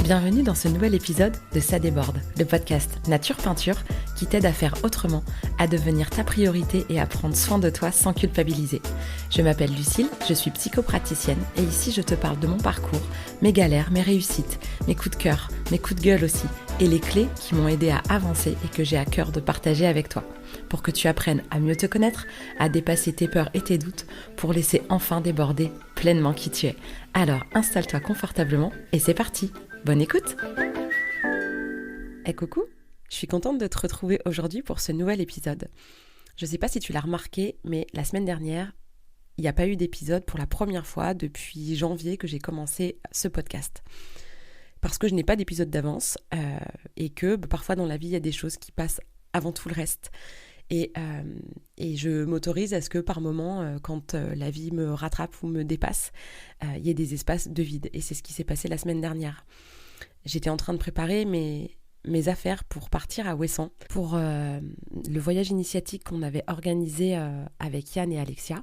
Bienvenue dans ce nouvel épisode de Ça déborde, le podcast Nature Peinture qui t'aide à faire autrement, à devenir ta priorité et à prendre soin de toi sans culpabiliser. Je m'appelle Lucille, je suis psychopraticienne et ici je te parle de mon parcours, mes galères, mes réussites, mes coups de cœur, mes coups de gueule aussi et les clés qui m'ont aidé à avancer et que j'ai à cœur de partager avec toi pour que tu apprennes à mieux te connaître, à dépasser tes peurs et tes doutes pour laisser enfin déborder pleinement qui tu es. Alors installe-toi confortablement et c'est parti. Bonne écoute! Coucou, je suis contente de te retrouver aujourd'hui pour ce nouvel épisode. Je ne sais pas si tu l'as remarqué, mais la semaine dernière, il n'y a pas eu d'épisode pour la première fois depuis janvier que j'ai commencé ce podcast. Parce que je n'ai pas d'épisode d'avance et que parfois dans la vie, il y a des choses qui passent avant tout le reste. Et je m'autorise à ce que par moment, quand la vie me rattrape ou me dépasse, il y ait des espaces de vide. Et c'est ce qui s'est passé la semaine dernière. J'étais en train de préparer mes affaires pour partir à Ouessant pour le voyage initiatique qu'on avait organisé avec Yann et Alexia.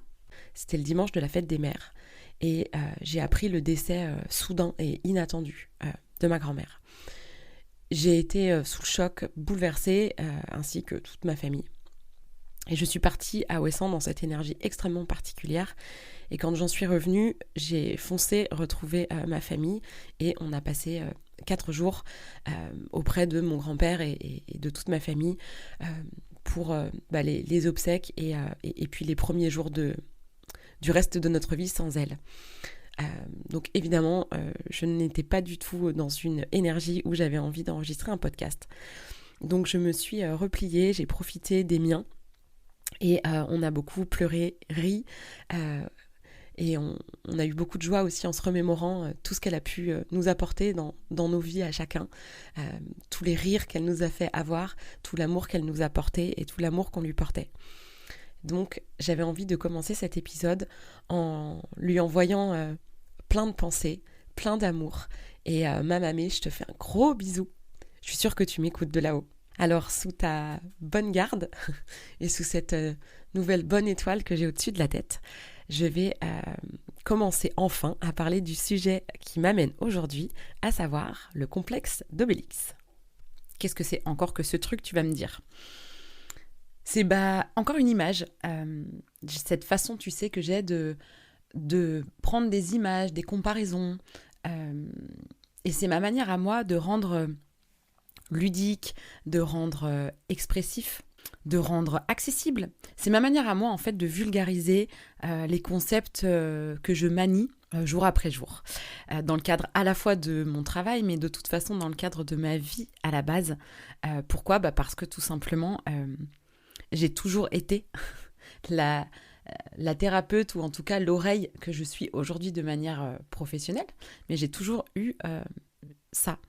C'était le dimanche de la fête des mères. Et j'ai appris le décès soudain et inattendu de ma grand-mère. J'ai été sous le choc, bouleversée, ainsi que toute ma famille. Et je suis partie à Ouessant dans cette énergie extrêmement particulière. Et quand j'en suis revenue, j'ai foncé retrouver ma famille et on a passé 4 jours auprès de mon grand-père et de toute ma famille pour les obsèques et puis les premiers jours du reste de notre vie sans elle. Donc évidemment, je n'étais pas du tout dans une énergie où j'avais envie d'enregistrer un podcast. Donc je me suis repliée, j'ai profité des miens. Et on a beaucoup pleuré, ri, et on a eu beaucoup de joie aussi en se remémorant tout ce qu'elle a pu nous apporter dans nos vies à chacun, tous les rires qu'elle nous a fait avoir, tout l'amour qu'elle nous a porté et tout l'amour qu'on lui portait. Donc j'avais envie de commencer cet épisode en lui envoyant plein de pensées, plein d'amour. Et ma mamie, je te fais un gros bisou. Je suis sûre que tu m'écoutes de là-haut. Alors, sous ta bonne garde et sous cette nouvelle bonne étoile que j'ai au-dessus de la tête, je vais commencer enfin à parler du sujet qui m'amène aujourd'hui, à savoir le complexe d'Obélix. Qu'est-ce que c'est encore que ce truc, tu vas me dire ? C'est encore une image, cette façon, tu sais, que j'ai de prendre des images, des comparaisons, et c'est ma manière à moi de rendre ludique, de rendre expressif, de rendre accessible. C'est ma manière à moi en fait de vulgariser les concepts que je manie jour après jour, dans le cadre à la fois de mon travail, mais de toute façon dans le cadre de ma vie à la base. Pourquoi ? Parce que tout simplement, j'ai toujours été la thérapeute, ou en tout cas l'oreille que je suis aujourd'hui de manière professionnelle, mais j'ai toujours eu ça.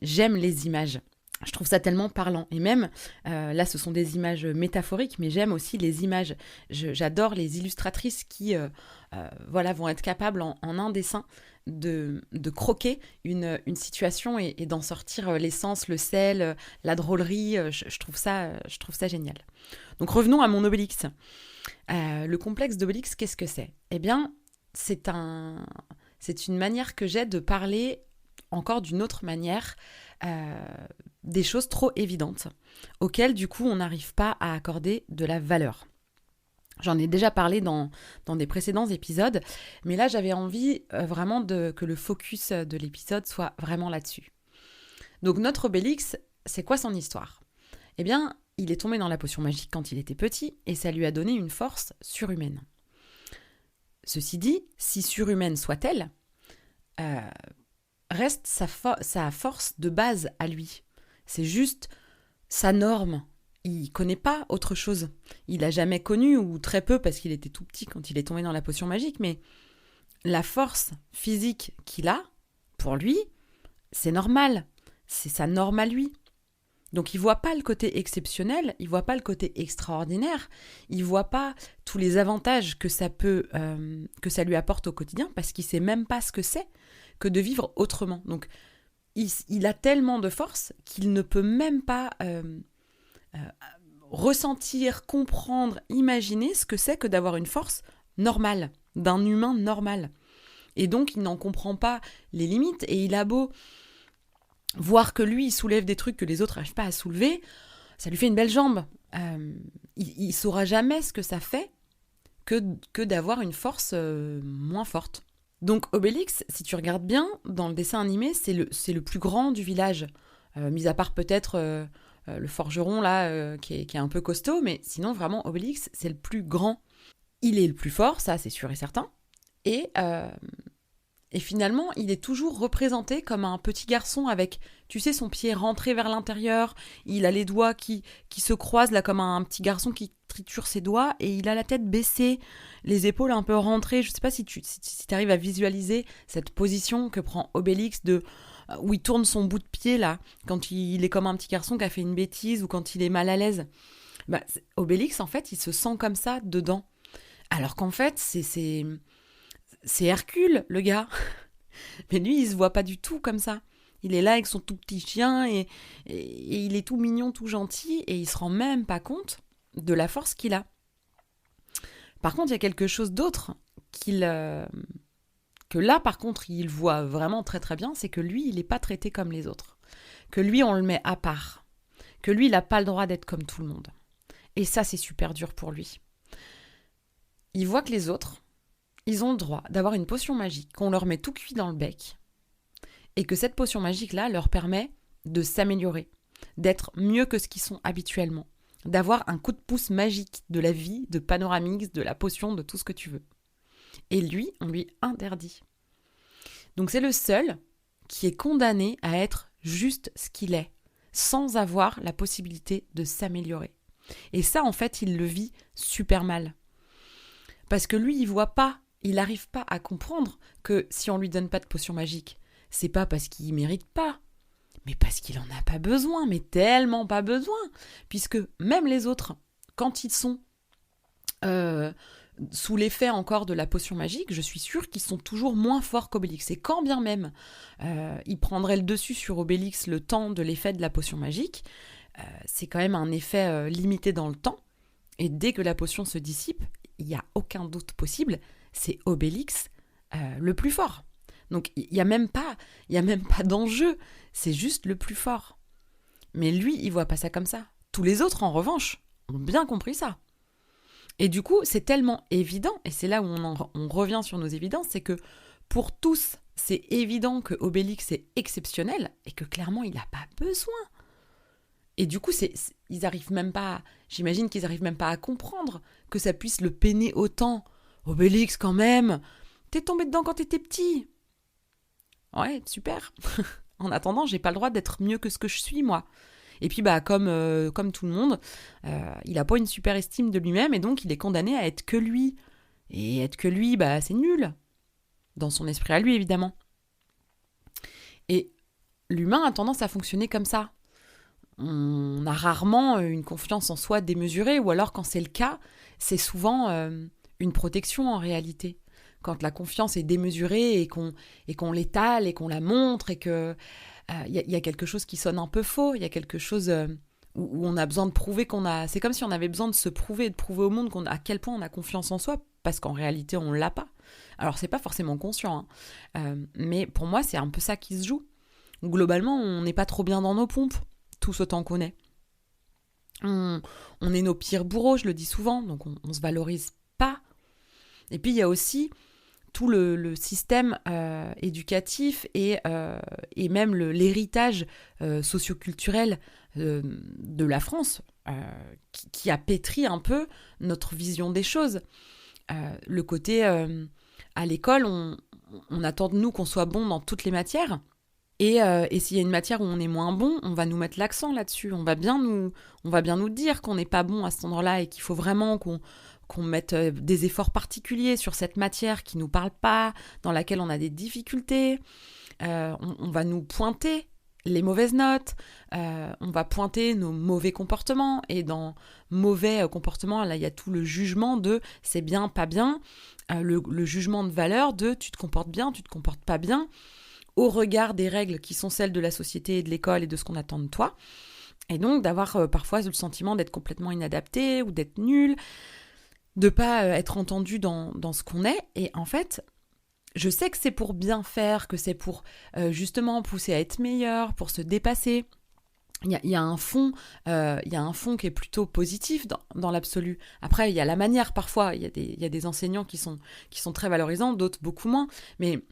J'aime les images, je trouve ça tellement parlant, et même là ce sont des images métaphoriques, mais j'aime aussi les images. J'adore les illustratrices qui vont être capables en un dessin de croquer une situation et d'en sortir l'essence, le sel, la drôlerie. Je trouve ça génial. Donc revenons à mon Obélix. Le complexe d'Obélix, qu'est-ce que c'est ? Eh bien, c'est une manière que j'ai de parler encore d'une autre manière des choses trop évidentes auxquelles du coup on n'arrive pas à accorder de la valeur. J'en ai déjà parlé dans des précédents épisodes, mais là j'avais envie vraiment que le focus de l'épisode soit vraiment là-dessus. Donc notre Obélix, c'est quoi son histoire ? Eh bien, il est tombé dans la potion magique quand il était petit et ça lui a donné une force surhumaine. Ceci dit, si surhumaine soit-elle, reste sa force de base à lui. C'est juste sa norme. Il connaît pas autre chose. Il n'a jamais connu, ou très peu, parce qu'il était tout petit quand il est tombé dans la potion magique, mais la force physique qu'il a, pour lui, c'est normal. C'est sa norme à lui. Donc il voit pas le côté exceptionnel, il voit pas le côté extraordinaire, il voit pas tous les avantages que ça lui apporte au quotidien, parce qu'il sait même pas ce que c'est que de vivre autrement. Donc, il a tellement de force qu'il ne peut même pas ressentir, comprendre, imaginer ce que c'est que d'avoir une force normale, d'un humain normal. Et donc, il n'en comprend pas les limites. Et il a beau voir que lui, il soulève des trucs que les autres n'arrivent pas à soulever, ça lui fait une belle jambe. Il saura jamais ce que ça fait que d'avoir une force moins forte. Donc Obélix, si tu regardes bien, dans le dessin animé, c'est le plus grand du village. Mis à part peut-être le forgeron, là, qui est un peu costaud, mais sinon, vraiment, Obélix, c'est le plus grand. Il est le plus fort, ça, c'est sûr et certain. Et finalement, il est toujours représenté comme un petit garçon avec, tu sais, son pied rentré vers l'intérieur. Il a les doigts qui se croisent là comme un petit garçon qui triture ses doigts et il a la tête baissée, les épaules un peu rentrées. Je ne sais pas si tu arrives à visualiser cette position que prend Obélix où il tourne son bout de pied là, quand il est comme un petit garçon qui a fait une bêtise ou quand il est mal à l'aise. Obélix, en fait, il se sent comme ça dedans. Alors qu'en fait, c'est Hercule, le gars. Mais lui, il se voit pas du tout comme ça. Il est là avec son tout petit chien et il est tout mignon, tout gentil et il se rend même pas compte de la force qu'il a. Par contre, il y a quelque chose d'autre que là, par contre, il voit vraiment très très bien, c'est que lui, il n'est pas traité comme les autres. Que lui, on le met à part. Que lui, il n'a pas le droit d'être comme tout le monde. Et ça, c'est super dur pour lui. Il voit que les autres, ils ont le droit d'avoir une potion magique qu'on leur met tout cuit dans le bec et que cette potion magique-là leur permet de s'améliorer, d'être mieux que ce qu'ils sont habituellement, d'avoir un coup de pouce magique de la vie, de Panoramix, de la potion, de tout ce que tu veux. Et lui, on lui interdit. Donc c'est le seul qui est condamné à être juste ce qu'il est, sans avoir la possibilité de s'améliorer. Et ça, en fait, il le vit super mal. Parce que lui, il n'arrive pas à comprendre que si on lui donne pas de potion magique, c'est pas parce qu'il mérite pas, mais parce qu'il en a pas besoin, mais tellement pas besoin. Puisque même les autres, quand ils sont sous l'effet encore de la potion magique, je suis sûre qu'ils sont toujours moins forts qu'Obélix. Et quand bien même ils prendraient le dessus sur Obélix le temps de l'effet de la potion magique, c'est quand même un effet limité dans le temps. Et dès que la potion se dissipe, il n'y a aucun doute possible, c'est Obélix le plus fort. Donc il n'y a même pas d'enjeu, c'est juste le plus fort. Mais lui, il voit pas ça comme ça. Tous les autres, en revanche, ont bien compris ça. Et du coup, c'est tellement évident, et c'est là où on revient sur nos évidences, c'est que pour tous, c'est évident que Obélix est exceptionnel et que clairement, il n'a pas besoin. Et du coup, ils arrivent même pas, j'imagine qu'ils n'arrivent même pas à comprendre que ça puisse le peiner autant. Obélix, quand même, t'es tombé dedans quand t'étais petit. Ouais, super. En attendant, j'ai pas le droit d'être mieux que ce que je suis, moi. Et puis, comme tout le monde, il a pas une super estime de lui-même et donc il est condamné à être que lui. Et être que lui, c'est nul. Dans son esprit à lui, évidemment. Et l'humain a tendance à fonctionner comme ça. On a rarement une confiance en soi démesurée, ou alors quand c'est le cas, c'est souvent une protection en réalité. Quand la confiance est démesurée et qu'on l'étale et qu'on la montre et que y a quelque chose qui sonne un peu faux, il y a quelque chose où on a besoin de prouver qu'on a... C'est comme si on avait besoin de se prouver et de prouver au monde à quel point on a confiance en soi, parce qu'en réalité on l'a pas. Alors c'est pas forcément conscient, mais pour moi c'est un peu ça qui se joue. Globalement on n'est pas trop bien dans nos pompes, tous autant qu'on est. On est nos pires bourreaux, je le dis souvent, donc on se valorise pas. Et puis il y a aussi tout le système éducatif et même l'héritage socioculturel de la France qui a pétri un peu notre vision des choses. Le côté, à l'école, on attend de nous qu'on soit bon dans toutes les matières. Et s'il y a une matière où on est moins bon, on va nous mettre l'accent là-dessus. On va bien nous dire qu'on n'est pas bon à cet endroit-là et qu'il faut vraiment qu'on mette des efforts particuliers sur cette matière qui ne nous parle pas, dans laquelle on a des difficultés. On va nous pointer les mauvaises notes, on va pointer nos mauvais comportements. Et dans mauvais comportements, là, il y a tout le jugement de c'est bien, pas bien, le jugement de valeur de tu te comportes bien, tu te comportes pas bien, au regard des règles qui sont celles de la société et de l'école et de ce qu'on attend de toi. Et donc d'avoir parfois le sentiment d'être complètement inadapté ou d'être nul, de pas être entendu dans ce qu'on est. Et en fait, Je sais que c'est pour bien faire, que c'est pour justement pousser à être meilleur, pour se dépasser. Il y a un fond, qui est plutôt positif dans l'absolu. Après, il y a la manière parfois. Il y a des enseignants qui sont très valorisants, d'autres beaucoup moins. Mais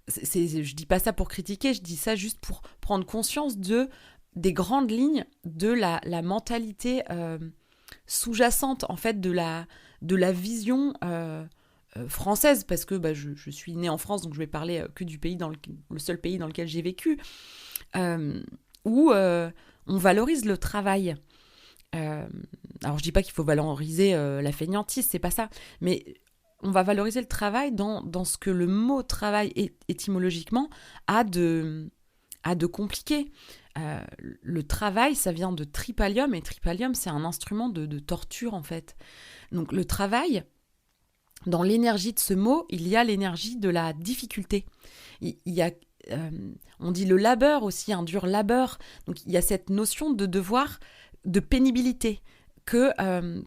je dis pas ça pour critiquer, je dis ça juste pour prendre conscience des grandes lignes de la mentalité sous-jacente en fait de la vision française, parce que je suis née en France, donc je vais parler que du pays le seul pays dans lequel j'ai vécu, où on valorise le travail. Alors je dis pas qu'il faut valoriser la fainéantise, c'est pas ça, mais on va valoriser le travail dans ce que le mot travail étymologiquement a de compliqué. Le travail, ça vient de tripalium, et tripalium, c'est un instrument de torture, en fait. Donc le travail, dans l'énergie de ce mot, il y a l'énergie de la difficulté. Il y a, on dit le labeur aussi, un dur labeur. Donc il y a cette notion de devoir, de pénibilité, que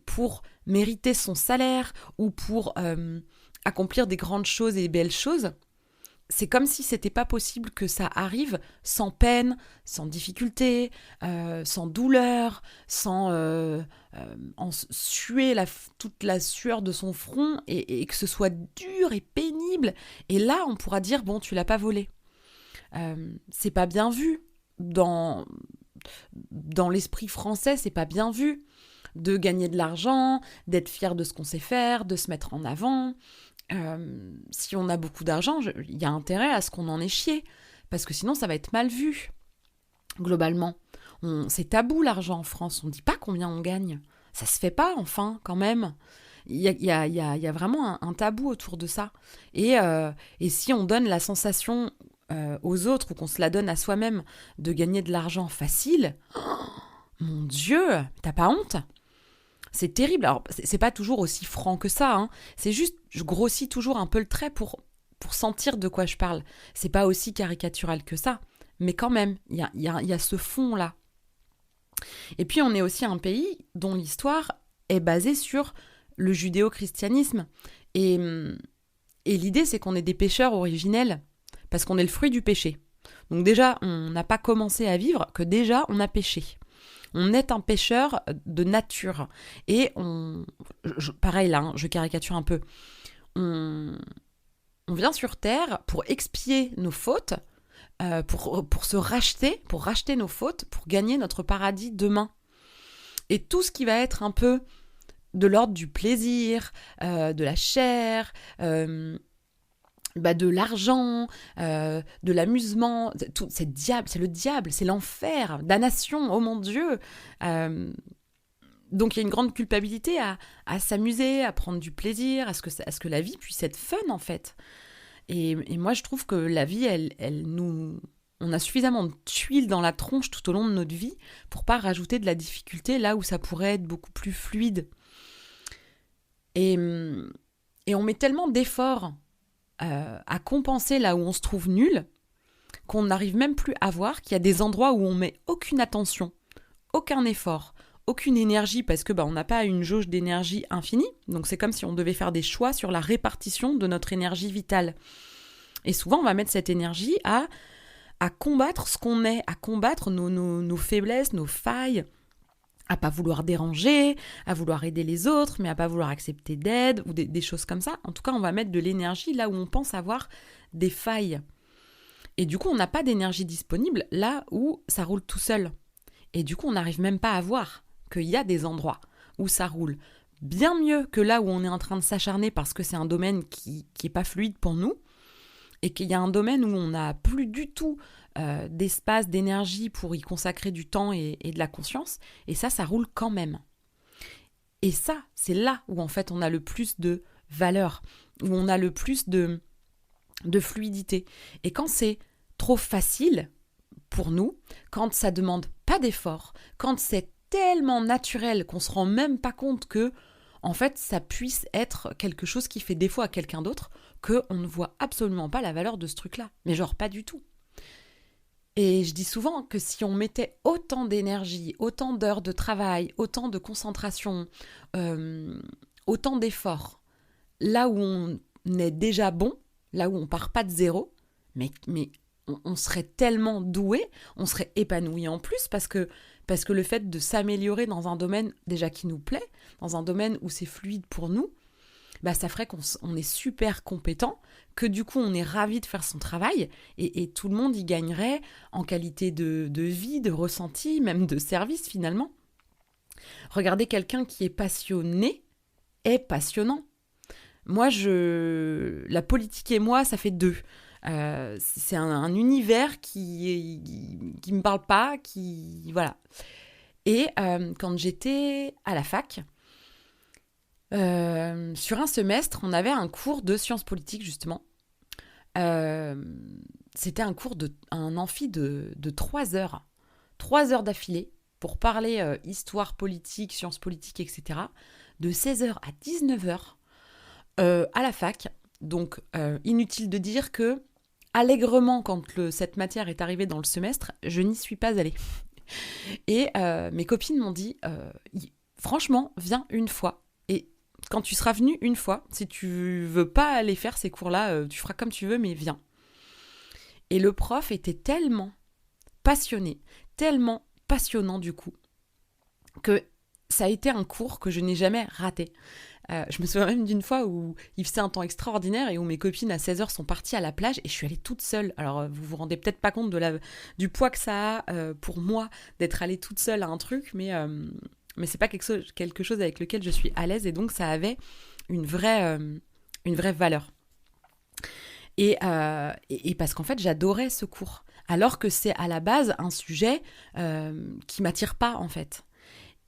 pour mériter son salaire ou pour accomplir des grandes choses et des belles choses, c'est comme si c'était pas possible que ça arrive sans peine, sans difficulté, sans douleur, sans en suer toute la sueur de son front et que ce soit dur et pénible. Et là, on pourra dire bon, tu l'as pas volé. C'est pas bien vu dans l'esprit français, c'est pas bien vu de gagner de l'argent, d'être fier de ce qu'on sait faire, de se mettre en avant. Si on a beaucoup d'argent, il y a intérêt à ce qu'on en ait chié, parce que sinon ça va être mal vu, globalement. C'est tabou l'argent en France, on ne dit pas combien on gagne. Ça se fait pas, enfin, quand même. Il y a vraiment un tabou autour de ça. Et si on donne la sensation aux autres, ou qu'on se la donne à soi-même, de gagner de l'argent facile, oh, mon Dieu, t'as pas honte ? C'est terrible. Alors, c'est pas toujours aussi franc que ça, hein. C'est juste, je grossis toujours un peu le trait pour sentir de quoi je parle. C'est pas aussi caricatural que ça. Mais quand même, il y a ce fond-là. Et puis, on est aussi un pays dont l'histoire est basée sur le judéo-christianisme. Et l'idée, c'est qu'on est des pécheurs originels, parce qu'on est le fruit du péché. Donc déjà, on n'a pas commencé à vivre que déjà, on a péché. On est un pécheur de nature. Et pareil là, hein, je caricature un peu. On vient sur Terre pour expier nos fautes, pour se racheter, pour racheter nos fautes, pour gagner notre paradis demain. Et tout ce qui va être un peu de l'ordre du plaisir, de la chair, de l'argent, de l'amusement, c'est le diable, c'est l'enfer, damnation, oh mon Dieu. Donc il y a une grande culpabilité à s'amuser, à prendre du plaisir, à ce que la vie puisse être fun en fait. Et moi je trouve que la vie, on a suffisamment de tuiles dans la tronche tout au long de notre vie pour pas rajouter de la difficulté là où ça pourrait être beaucoup plus fluide. Et on met tellement d'efforts à compenser là où on se trouve nul, qu'on n'arrive même plus à voir qu'il y a des endroits où on met aucune attention, aucun effort, aucune énergie, parce que on n'a pas une jauge d'énergie infinie, donc c'est comme si on devait faire des choix sur la répartition de notre énergie vitale. Et souvent on va mettre cette énergie à combattre ce qu'on est, à combattre nos faiblesses, nos failles, à pas vouloir déranger, à vouloir aider les autres, mais à pas vouloir accepter d'aide, ou des choses comme ça. En tout cas, on va mettre de l'énergie là où on pense avoir des failles. Et du coup, on n'a pas d'énergie disponible là où ça roule tout seul. Et du coup, on n'arrive même pas à voir qu'il y a des endroits où ça roule bien mieux que là où on est en train de s'acharner parce que c'est un domaine qui est pas fluide pour nous, et qu'il y a un domaine où on n'a plus du tout d'espace, d'énergie pour y consacrer du temps et de la conscience, et ça roule quand même. Et ça, c'est là où en fait on a le plus de valeur, où on a le plus de fluidité. Et quand c'est trop facile pour nous, quand ça demande pas d'effort, quand c'est tellement naturel qu'on se rend même pas compte que en fait ça puisse être quelque chose qui fait défaut à quelqu'un d'autre, qu'on ne voit absolument pas la valeur de ce truc-là. Mais genre pas du tout. Et je dis souvent que si on mettait autant d'énergie, autant d'heures de travail, autant de concentration, autant d'efforts, là où on est déjà bon, là où on part pas de zéro, mais on serait tellement doué, on serait épanoui en plus parce que le fait de s'améliorer dans un domaine déjà qui nous plaît, dans un domaine où c'est fluide pour nous, bah ça ferait qu'on est super compétent, que du coup on est ravi de faire son travail et tout le monde y gagnerait en qualité de vie, de ressenti, même de service finalement. Regardez quelqu'un qui est passionné est passionnant. Moi, la politique et moi, ça fait deux. C'est un univers qui me parle pas, voilà. Et quand j'étais à la fac, sur un semestre, on avait un cours de sciences politiques justement. C'était un amphi de 3 heures. 3 heures d'affilée pour parler histoire politique, sciences politiques, etc. De 16h à 19h à la fac. Donc, inutile de dire que, allègrement, quand cette matière est arrivée dans le semestre, je n'y suis pas allée. Et mes copines m'ont dit, franchement, viens une fois. Et quand tu seras venue une fois, si tu veux pas aller faire ces cours-là, tu feras comme tu veux, mais viens. Et le prof était tellement passionné, tellement passionnant du coup, que ça a été un cours que je n'ai jamais raté. Je me souviens même d'une fois où il faisait un temps extraordinaire et où mes copines à 16h sont parties à la plage et je suis allée toute seule. Alors vous vous rendez peut-être pas compte du poids que ça a pour moi d'être allée toute seule à un truc, mais c'est pas quelque chose avec lequel je suis à l'aise et donc ça avait une vraie valeur. Et parce qu'en fait j'adorais ce cours, alors que c'est à la base un sujet qui m'attire pas en fait.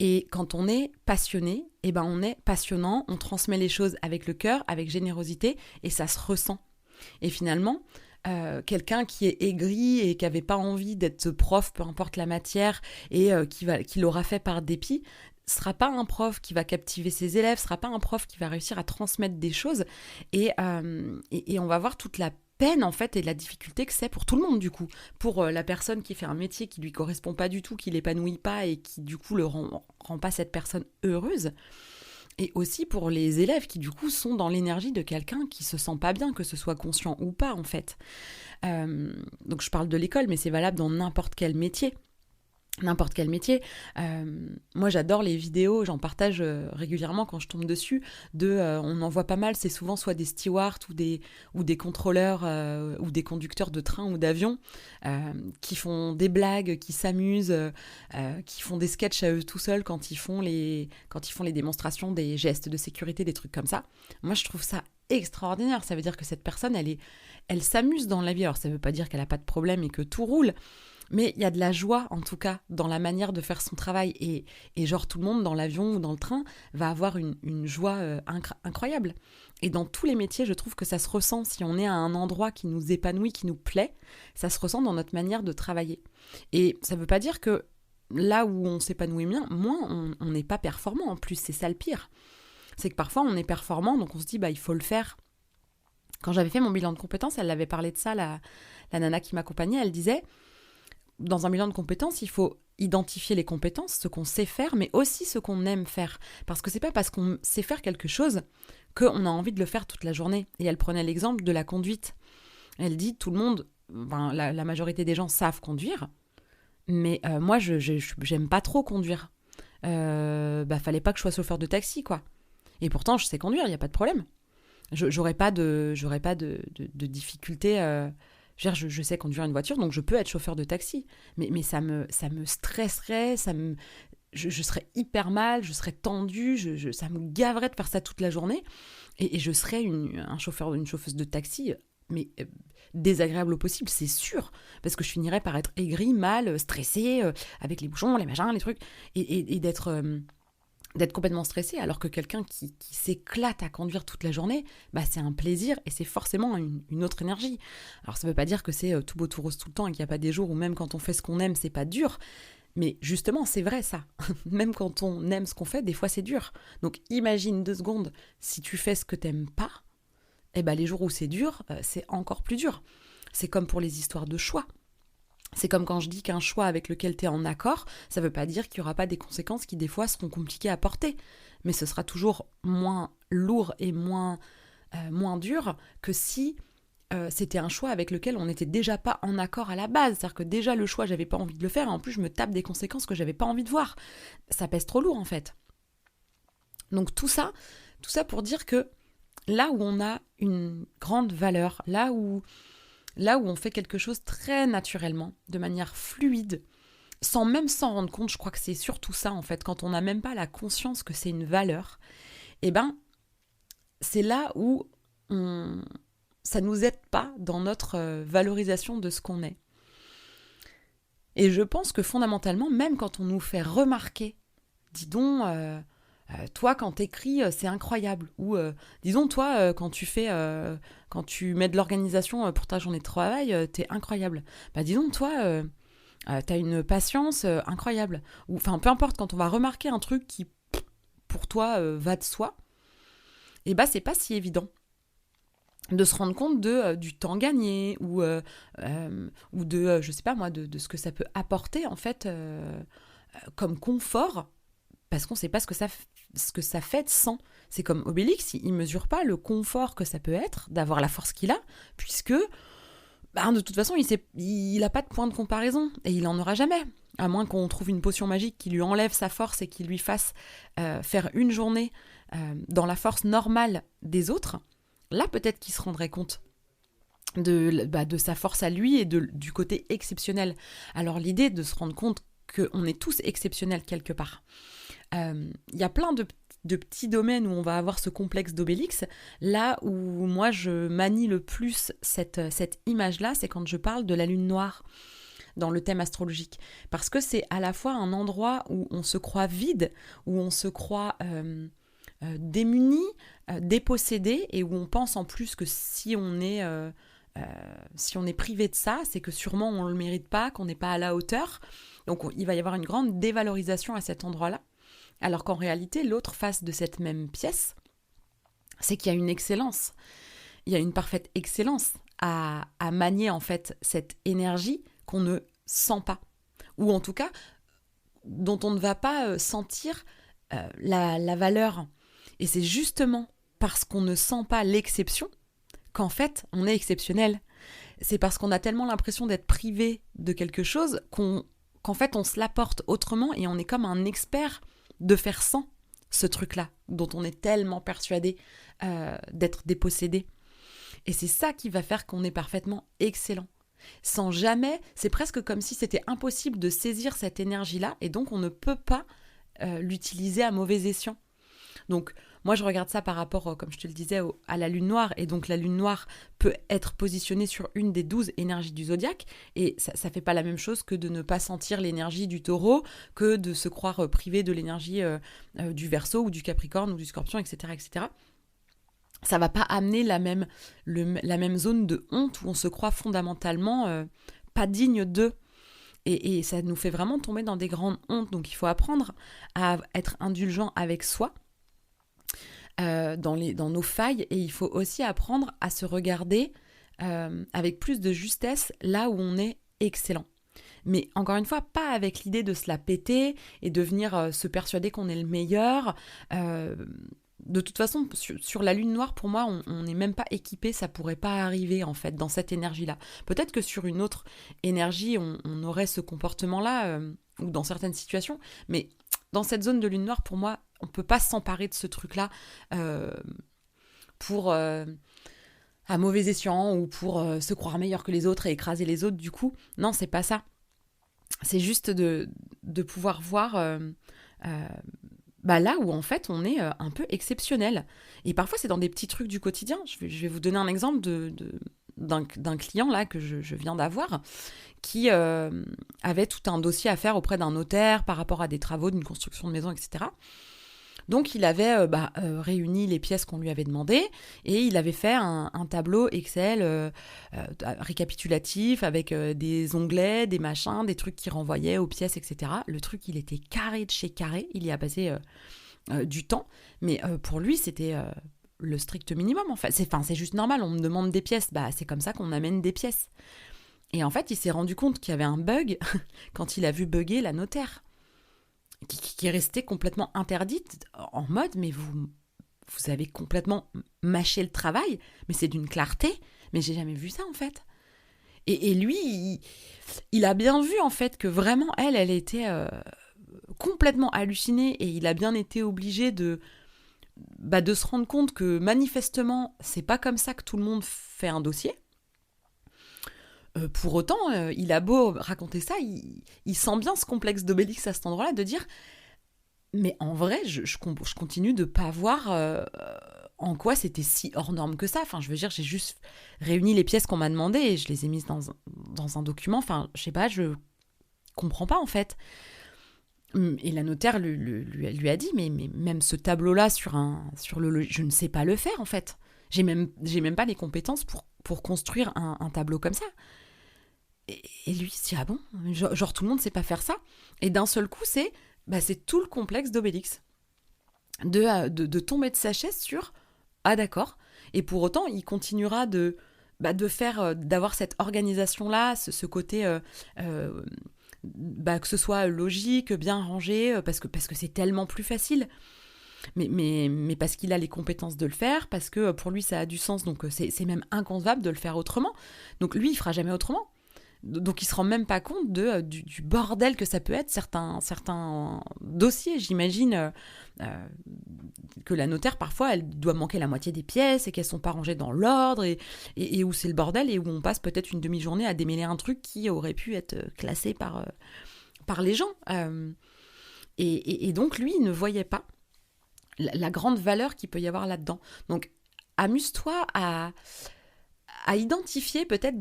Et quand on est passionné, eh ben on est passionnant, on transmet les choses avec le cœur, avec générosité, et ça se ressent. Et finalement, quelqu'un qui est aigri et qui n'avait pas envie d'être prof, peu importe la matière, et qui l'aura fait par dépit, sera pas un prof qui va captiver ses élèves, sera pas un prof qui va réussir à transmettre des choses, et on va voir toute la peine en fait et la difficulté que c'est pour tout le monde du coup, pour la personne qui fait un métier qui lui correspond pas du tout, qui l'épanouit pas et qui du coup le rend pas cette personne heureuse, et aussi pour les élèves qui du coup sont dans l'énergie de quelqu'un qui se sent pas bien, que ce soit conscient ou pas en fait. Donc je parle de l'école, mais c'est valable dans n'importe quel métier. Moi j'adore les vidéos, j'en partage régulièrement quand je tombe dessus, on en voit pas mal, c'est souvent soit des stewards ou des contrôleurs ou des conducteurs de train ou d'avion qui font des blagues, qui s'amusent, qui font des sketchs à eux tout seuls quand ils font les démonstrations des gestes de sécurité, des trucs comme ça. Moi je trouve ça extraordinaire, ça veut dire que cette personne elle s'amuse dans la vie. Alors ça veut pas dire qu'elle a pas de problème et que tout roule, mais il y a de la joie, en tout cas, dans la manière de faire son travail. Et genre, tout le monde, dans l'avion ou dans le train, va avoir une joie incroyable. Et dans tous les métiers, je trouve que ça se ressent. Si on est à un endroit qui nous épanouit, qui nous plaît, ça se ressent dans notre manière de travailler. Et ça ne veut pas dire que là où on s'épanouit moins, on n'est pas performant. En plus, c'est ça le pire. C'est que parfois, on est performant, donc on se dit, il faut le faire. Quand j'avais fait mon bilan de compétences, elle avait parlé de ça, la nana qui m'accompagnait, elle disait... Dans un bilan de compétences, il faut identifier les compétences, ce qu'on sait faire, mais aussi ce qu'on aime faire. Parce que c'est pas parce qu'on sait faire quelque chose qu'on a envie de le faire toute la journée. Et elle prenait l'exemple de la conduite. Elle dit, tout le monde, la majorité des gens savent conduire, mais moi, j'aime pas trop conduire. Fallait pas que je sois chauffeur de taxi, quoi. Et pourtant, je sais conduire, il n'y a pas de problème. J'aurais pas de difficulté... Je sais conduire une voiture, donc je peux être chauffeur de taxi. Mais ça me stresserait, je serais hyper mal, je serais tendue, ça me gaverait de faire ça toute la journée. Et je serais une chauffeuse de taxi, mais désagréable au possible, c'est sûr. Parce que je finirais par être aigrie, mal, stressée, avec les bouchons, les machins, les trucs. Et d'être complètement stressé, alors que quelqu'un qui s'éclate à conduire toute la journée, c'est un plaisir et c'est forcément une autre énergie. Alors ça veut pas dire que c'est tout beau tout rose tout le temps et qu'il n'y a pas des jours où même quand on fait ce qu'on aime, c'est pas dur. Mais justement, c'est vrai ça. Même quand on aime ce qu'on fait, des fois c'est dur. Donc imagine 2 secondes, si tu fais ce que t'aimes pas, les jours où c'est dur, c'est encore plus dur. C'est comme pour les histoires de choix. C'est comme quand je dis qu'un choix avec lequel tu es en accord, ça ne veut pas dire qu'il n'y aura pas des conséquences qui des fois seront compliquées à porter. Mais ce sera toujours moins lourd et moins dur que si c'était un choix avec lequel on n'était déjà pas en accord à la base. C'est-à-dire que déjà le choix, j'avais pas envie de le faire, et en plus je me tape des conséquences que j'avais pas envie de voir. Ça pèse trop lourd en fait. Donc tout ça pour dire que là où on a une grande valeur, là où on fait quelque chose très naturellement, de manière fluide, sans même s'en rendre compte, je crois que c'est surtout ça en fait, quand on n'a même pas la conscience que c'est une valeur, eh ben c'est là où ça nous aide pas dans notre valorisation de ce qu'on est. Et je pense que fondamentalement, même quand on nous fait remarquer, dis donc, toi quand t'écris, c'est incroyable, ou disons toi quand tu mets de l'organisation pour ta journée de travail, t'es incroyable. Bah dis donc toi, t'as une patience incroyable. Ou enfin peu importe, quand on va remarquer un truc qui pour toi va de soi, et bah c'est pas si évident de se rendre compte du temps gagné ou de, je sais pas moi, de ce que ça peut apporter en fait comme confort, parce qu'on sait pas ce que ça fait sans. C'est comme Obélix, il mesure pas le confort que ça peut être d'avoir la force qu'il a, puisque de toute façon il a pas de point de comparaison, et il en aura jamais, à moins qu'on trouve une potion magique qui lui enlève sa force et qui lui fasse faire une journée dans la force normale des autres. Là, peut-être qu'il se rendrait compte de sa force à lui et du côté exceptionnel. Alors, l'idée de se rendre compte qu'on est tous exceptionnels quelque part. Il y a plein de petits domaines où on va avoir ce complexe d'Obélix. Là où moi, je manie le plus cette image-là, c'est quand je parle de la lune noire dans le thème astrologique. Parce que c'est à la fois un endroit où on se croit vide, où on se croit démuni, dépossédé, et où on pense en plus que si on est privé de ça, c'est que sûrement on ne le mérite pas, qu'on n'est pas à la hauteur. Donc il va y avoir une grande dévalorisation à cet endroit-là. Alors qu'en réalité, l'autre face de cette même pièce, c'est qu'il y a une excellence. Il y a une parfaite excellence à manier en fait cette énergie qu'on ne sent pas. Ou en tout cas, dont on ne va pas sentir la valeur. Et c'est justement parce qu'on ne sent pas l'exception qu'en fait, on est exceptionnel. C'est parce qu'on a tellement l'impression d'être privé de quelque chose qu'en fait, on se l'apporte autrement, et on est comme un expert de faire sans ce truc-là, dont on est tellement persuadé d'être dépossédé. Et c'est ça qui va faire qu'on est parfaitement excellent. Sans jamais, c'est presque comme si c'était impossible de saisir cette énergie-là, et donc on ne peut pas l'utiliser à mauvais escient. Donc moi je regarde ça par rapport, comme je te le disais, à la lune noire, et donc la lune noire peut être positionnée sur une des 12 énergies du zodiaque, et ça fait pas la même chose que de ne pas sentir l'énergie du taureau, que de se croire privé de l'énergie du Verseau ou du Capricorne ou du Scorpion, etc., etc. Ça va pas amener la même zone de honte où on se croit fondamentalement pas digne d'eux. Et ça nous fait vraiment tomber dans des grandes hontes. Donc il faut apprendre à être indulgent avec soi, dans nos failles, et il faut aussi apprendre à se regarder avec plus de justesse là où on est excellent. Mais encore une fois, pas avec l'idée de se la péter et de venir se persuader qu'on est le meilleur. De toute façon, sur la lune noire, pour moi, on n'est même pas équipé, ça pourrait pas arriver en fait dans cette énergie-là. Peut-être que sur une autre énergie, on aurait ce comportement-là, ou dans certaines situations, mais dans cette zone de lune noire, pour moi, on peut pas s'emparer de ce truc-là pour à mauvais escient, ou pour se croire meilleur que les autres et écraser les autres du coup. Non, c'est pas ça. C'est juste de pouvoir voir là où en fait on est un peu exceptionnel. Et parfois c'est dans des petits trucs du quotidien. Je vais vous donner un exemple d'un client là que je viens d'avoir, qui avait tout un dossier à faire auprès d'un notaire par rapport à des travaux d'une construction de maison, etc. Donc il avait réuni les pièces qu'on lui avait demandées, et il avait fait un tableau Excel récapitulatif avec des onglets, des machins, des trucs qui renvoyaient aux pièces, etc. Le truc, il était carré de chez carré, il y a passé du temps, mais pour lui c'était le strict minimum en fait. C'est juste normal, on me demande des pièces, c'est comme ça qu'on amène des pièces. Et en fait il s'est rendu compte qu'il y avait un bug quand il a vu bugger la notaire, qui est restée complètement interdite, en mode mais vous avez complètement mâché le travail, mais c'est d'une clarté, mais j'ai jamais vu ça en fait. Et lui, il a bien vu en fait que vraiment elle était complètement hallucinée et il a bien été obligé de se rendre compte que manifestement, c'est pas comme ça que tout le monde fait un dossier. Pour autant, il a beau raconter ça, il sent bien ce complexe d'Obélix à cet endroit-là, de dire mais en vrai, je continue de pas voir en quoi c'était si hors norme que ça. Enfin, je veux dire, j'ai juste réuni les pièces qu'on m'a demandées et je les ai mises dans un document. Enfin, je sais pas, je comprends pas en fait. Et la notaire lui a dit, mais même ce tableau-là je ne sais pas le faire en fait. J'ai même pas les compétences pour construire un tableau comme ça. Et lui il se dit, ah bon, genre tout le monde sait pas faire ça. Et d'un seul coup, c'est tout le complexe d'Obélix. De tomber de sa chaise sur, ah d'accord. Et pour autant, il continuera de faire, d'avoir cette organisation-là, ce côté... que ce soit logique, bien rangé, parce que c'est tellement plus facile. Mais parce qu'il a les compétences de le faire, parce que pour lui ça a du sens, donc c'est même inconcevable de le faire autrement. Donc lui, il fera jamais autrement. Donc il se rend même pas compte du bordel que ça peut être, certains dossiers. J'imagine que la notaire, parfois, elle doit manquer la moitié des pièces et qu'elles sont pas rangées dans l'ordre et où c'est le bordel et où on passe peut-être une demi-journée à démêler un truc qui aurait pu être classé par les gens. Et donc lui, il ne voyait pas la grande valeur qu'il peut y avoir là-dedans. Donc amuse-toi à identifier peut-être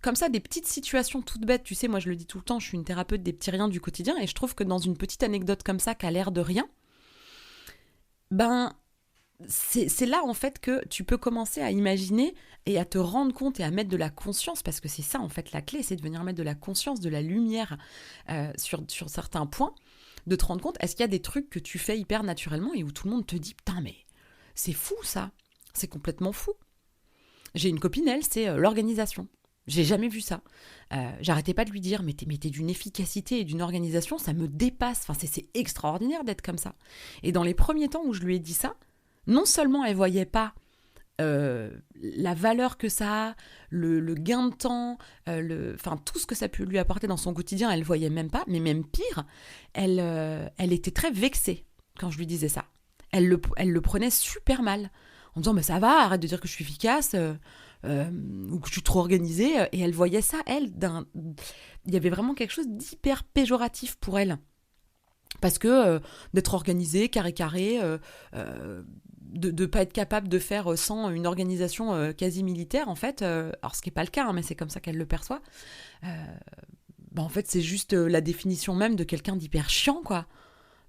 comme ça, des petites situations toutes bêtes. Tu sais, moi je le dis tout le temps, je suis une thérapeute des petits riens du quotidien et je trouve que dans une petite anecdote comme ça qui a l'air de rien, c'est là en fait que tu peux commencer à imaginer et à te rendre compte et à mettre de la conscience, parce que c'est ça en fait la clé, c'est de venir mettre de la conscience, de la lumière sur certains points, de te rendre compte, est-ce qu'il y a des trucs que tu fais hyper naturellement et où tout le monde te dit, putain mais c'est fou ça, c'est complètement fou. J'ai une copine, elle, c'est l'organisation. J'ai jamais vu ça. J'arrêtais pas de lui dire, mais t'es d'une efficacité et d'une organisation, ça me dépasse. Enfin, c'est extraordinaire d'être comme ça. Et dans les premiers temps où je lui ai dit ça, non seulement elle voyait pas la valeur que ça a, le gain de temps, tout ce que ça peut lui apporter dans son quotidien, elle voyait même pas. Mais même pire, elle était très vexée quand je lui disais ça. Elle le prenait super mal, en disant, mais ça va, arrête de dire que je suis efficace, ou que je suis trop organisée. Et elle voyait ça, il y avait vraiment quelque chose d'hyper péjoratif pour elle. Parce que d'être organisée, carré, de ne pas être capable de faire sans une organisation quasi militaire, en fait, alors ce qui n'est pas le cas, hein, mais c'est comme ça qu'elle le perçoit, en fait, c'est juste la définition même de quelqu'un d'hyper chiant, quoi.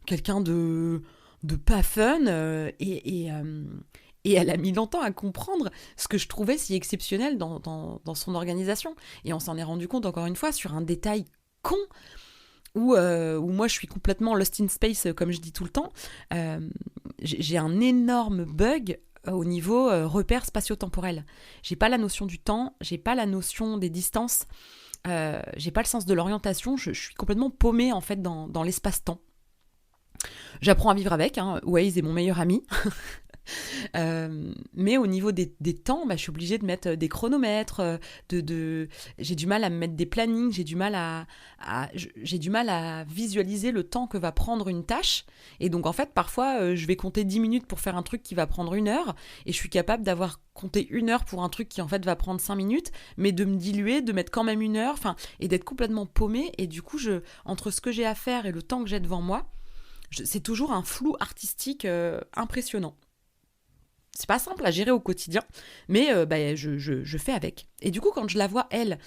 Quelqu'un de pas fun, et elle a mis longtemps à comprendre ce que je trouvais si exceptionnel dans son organisation. Et on s'en est rendu compte, encore une fois, sur un détail con, où moi je suis complètement lost in space, comme je dis tout le temps. J'ai un énorme bug au niveau repère spatio-temporel. J'ai pas la notion du temps, j'ai pas la notion des distances, j'ai pas le sens de l'orientation, je suis complètement paumée en fait dans l'espace-temps. J'apprends à vivre avec, hein. Waze est mon meilleur ami. Mais au niveau des temps, je suis obligée de mettre des chronomètres, j'ai du mal à me mettre des plannings, j'ai du mal à visualiser le temps que va prendre une tâche. Et donc en fait, parfois, je vais compter 10 minutes pour faire un truc qui va prendre 1 heure, et je suis capable d'avoir compté 1 heure pour un truc qui en fait va prendre 5 minutes, mais de me diluer, de mettre quand même 1 heure, et d'être complètement paumée. Et du coup, entre ce que j'ai à faire et le temps que j'ai devant moi, c'est toujours un flou artistique impressionnant. C'est pas simple à gérer au quotidien, mais je fais avec. Et du coup, quand je la vois, elle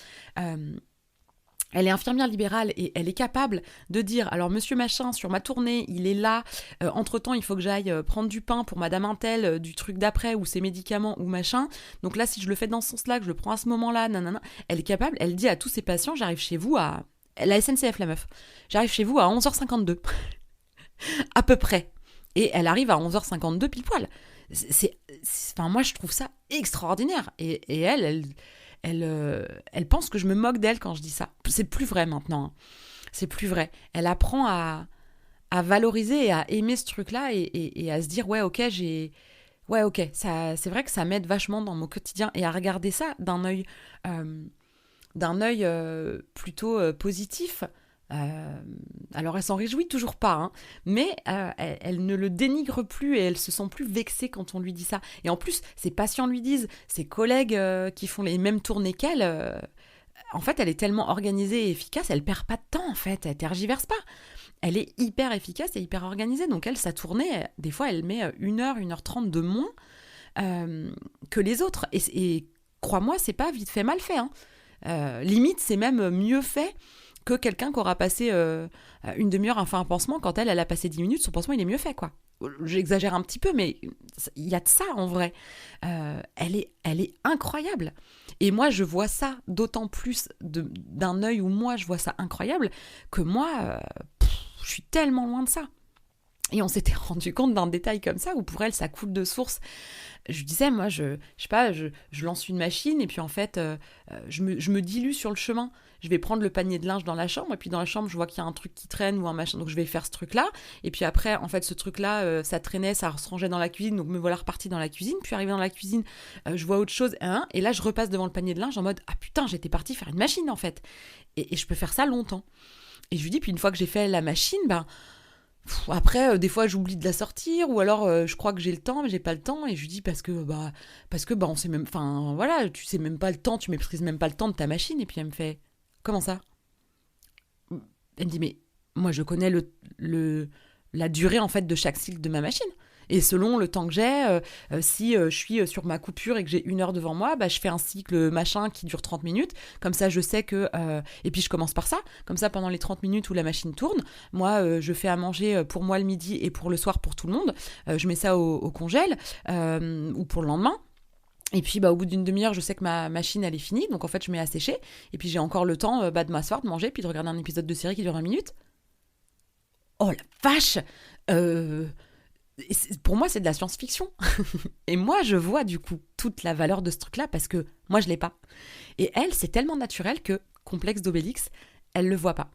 est infirmière libérale et elle est capable de dire, alors monsieur machin, sur ma tournée, il est là, entre-temps, il faut que j'aille prendre du pain pour madame Intel, du truc d'après, ou ses médicaments, ou machin. Donc là, si je le fais dans ce sens-là, que je le prends à ce moment-là, nanana, elle est capable, elle dit à tous ses patients, j'arrive chez vous à... La SNCF, la meuf. J'arrive chez vous à 11h52. À peu près. Et elle arrive à 11h52 pile poil. Moi, je trouve ça extraordinaire. Et elle pense que je me moque d'elle quand je dis ça. C'est plus vrai maintenant. Hein. C'est plus vrai. Elle apprend à valoriser et à aimer ce truc-là et à se dire, ouais, ok, j'ai Ouais, ok, ça, c'est vrai que ça m'aide vachement dans mon quotidien et à regarder ça euh, d'un œil plutôt positif. Euh, alors elle s'en réjouit toujours pas, hein, mais elle ne le dénigre plus et elle se sent plus vexée quand on lui dit ça. Et en plus, ses patients lui disent, ses collègues qui font les mêmes tournées qu'elle, en fait, elle est tellement organisée et efficace, elle perd pas de temps en fait, elle tergiverse pas. Elle est hyper efficace et hyper organisée. Donc elle, sa tournée, des fois, elle met 1 heure, 1 h 30 de moins que les autres. Et crois-moi, c'est pas vite fait, mal fait, hein. Limite, c'est même mieux fait que quelqu'un qui aura passé une demi-heure à faire un pansement. Quand elle a passé 10 minutes, son pansement, il est mieux fait, quoi. J'exagère un petit peu, mais il y a de ça en vrai. Elle est incroyable. Et moi, je vois ça d'autant plus d'un œil où moi, je vois ça incroyable que moi, je suis tellement loin de ça. Et on s'était rendu compte d'un détail comme ça où pour elle, ça coule de source. Je disais, moi, je sais pas, je lance une machine et puis en fait, je me dilue sur le chemin. Je vais prendre le panier de linge dans la chambre et puis dans la chambre, je vois qu'il y a un truc qui traîne ou un machin. Donc je vais faire ce truc-là. Et puis après, en fait, ce truc-là, ça traînait, ça se rangeait dans la cuisine. Donc me voilà reparti dans la cuisine. Puis arrivé dans la cuisine, je vois autre chose. Hein, et là, je repasse devant le panier de linge en mode, ah putain, j'étais partie faire une machine en fait. Et je peux faire ça longtemps. Et je lui dis, puis une fois que j'ai fait la machine, ben après, des fois, j'oublie de la sortir, ou alors je crois que j'ai le temps, mais j'ai pas le temps, et je lui dis parce que on sait même, enfin voilà, tu sais même pas le temps, tu maîtrises même pas le temps de ta machine, et puis elle me fait, comment ça? Elle me dit, mais moi je connais la durée en fait de chaque cycle de ma machine. Et selon le temps que j'ai, si je suis sur ma coupure et que j'ai 1 heure devant moi, bah, je fais un cycle machin qui dure 30 minutes. Comme ça, je sais que... et puis, je commence par ça. Comme ça, pendant les 30 minutes où la machine tourne, moi, je fais à manger pour moi le midi et pour le soir pour tout le monde. Je mets ça au congèle ou pour le lendemain. Et puis, au bout d'une demi-heure, je sais que ma machine, elle est finie. Donc, en fait, je mets à sécher. Et puis, j'ai encore le temps de m'asseoir, de manger, puis de regarder un épisode de série qui dure 20 minutes. Oh la vache pour moi, c'est de la science-fiction. Et moi, je vois du coup toute la valeur de ce truc-là parce que moi, je l'ai pas. Et elle, c'est tellement naturel que, complexe d'Obélix, elle le voit pas.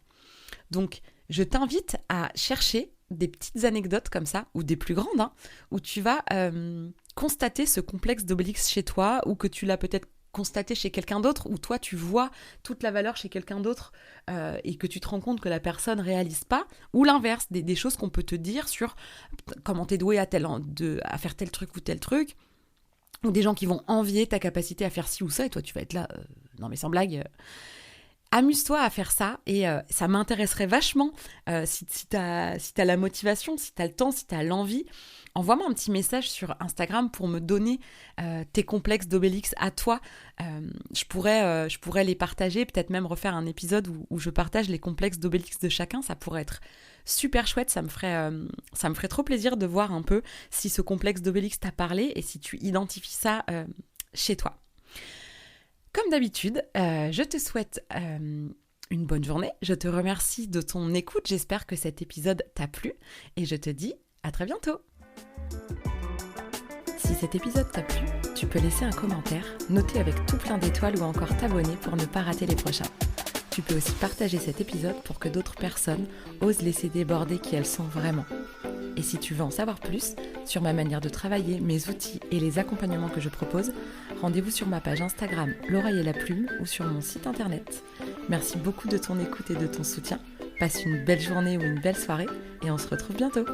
Donc, je t'invite à chercher des petites anecdotes comme ça, ou des plus grandes, hein, où tu vas constater ce complexe d'Obélix chez toi, ou que tu l'as peut-être constaté chez quelqu'un d'autre, ou toi tu vois toute la valeur chez quelqu'un d'autre et que tu te rends compte que la personne réalise pas, ou l'inverse, des choses qu'on peut te dire sur comment t'es doué à faire tel truc ou tel truc, ou des gens qui vont envier ta capacité à faire ci ou ça, et toi tu vas être là, non mais sans blague, amuse-toi à faire ça et ça m'intéresserait vachement si t'as la motivation, si t'as le temps, si t'as l'envie. Envoie-moi un petit message sur Instagram pour me donner tes complexes d'Obélix à toi. Je pourrais les partager, peut-être même refaire un épisode où je partage les complexes d'Obélix de chacun. Ça pourrait être super chouette, ça me ferait trop plaisir de voir un peu si ce complexe d'Obélix t'a parlé et si tu identifies ça chez toi. Comme d'habitude, je te souhaite une bonne journée. Je te remercie de ton écoute. J'espère que cet épisode t'a plu et je te dis à très bientôt. Si cet épisode t'a plu, tu peux laisser un commentaire, noter avec tout plein d'étoiles ou encore t'abonner pour ne pas rater les prochains. Tu peux aussi partager cet épisode pour que d'autres personnes osent laisser déborder qui elles sont vraiment. Et si tu veux en savoir plus sur ma manière de travailler, mes outils et les accompagnements que je propose, rendez-vous sur ma page Instagram L'Oreille et la Plume ou sur mon site internet. Merci beaucoup de ton écoute et de ton soutien. Passe une belle journée ou une belle soirée et on se retrouve bientôt.